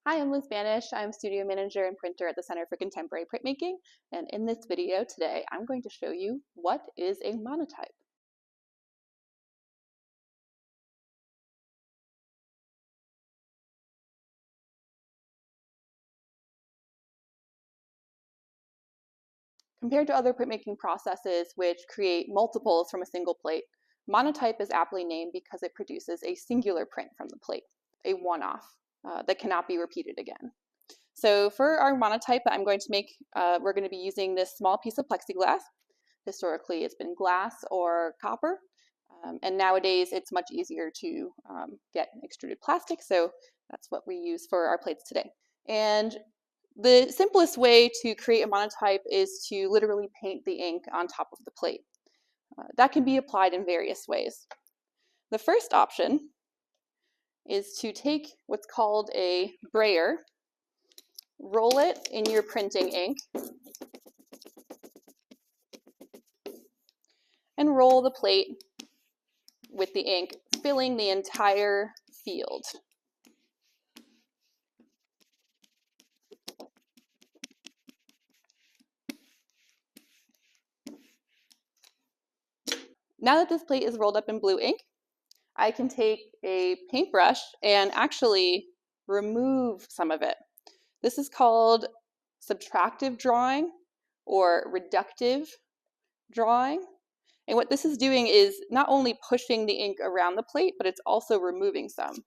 Hi, I'm Liz Bannish. I'm Studio Manager and Printer at the Center for Contemporary Printmaking, and in this video today, I'm going to show you what is a monotype. Compared to other printmaking processes which create multiples from a single plate, monotype is aptly named because it produces a singular print from the plate, a one-off that cannot be repeated again. So for our monotype that I'm going to make, we're going to be using this small piece of plexiglass. Historically, it's been glass or copper, and nowadays it's much easier to get extruded plastic, so that's what we use for our plates today. And the simplest way to create a monotype is to literally paint the ink on top of the plate. That can be applied in various ways. The first option is to take what's called a brayer, roll it in your printing ink, and roll the plate with the ink, filling the entire field. Now that this plate is rolled up in blue ink, I can take a paintbrush and actually remove some of it. This is called subtractive drawing or reductive drawing. And what this is doing is not only pushing the ink around the plate, but it's also removing some.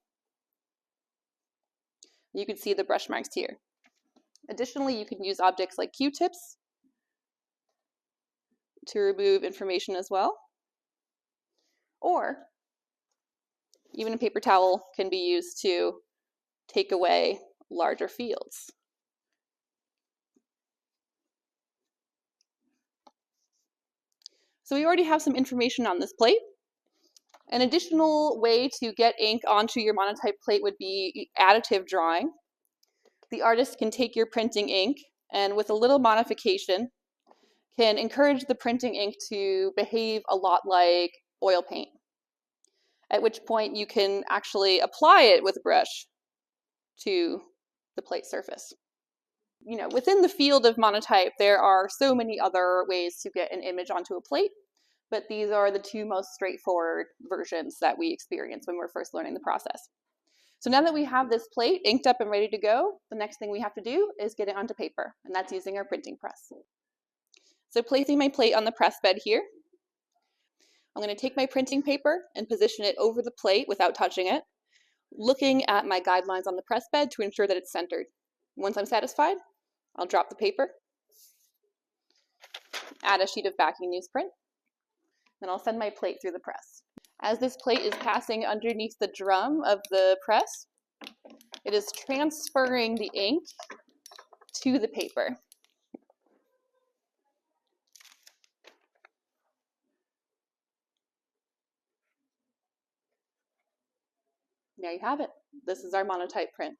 You can see the brush marks here. Additionally, you can use objects like Q-tips to remove information as well. Or even a paper towel can be used to take away larger fields. So we already have some information on this plate. An additional way to get ink onto your monotype plate would be additive drawing. The artist can take your printing ink and with a little modification can encourage the printing ink to behave a lot like oil paint, at which point you can actually apply it with a brush to the plate surface. You know, within the field of monotype, there are so many other ways to get an image onto a plate, but these are the two most straightforward versions that we experience when we're first learning the process. So now that we have this plate inked up and ready to go, the next thing we have to do is get it onto paper, and that's using our printing press. So placing my plate on the press bed here, I'm going to take my printing paper and position it over the plate without touching it, looking at my guidelines on the press bed to ensure that it's centered. Once I'm satisfied, I'll drop the paper, add a sheet of backing newsprint, then I'll send my plate through the press. As this plate is passing underneath the drum of the press, it is transferring the ink to the paper. There you have it. This is our monotype print.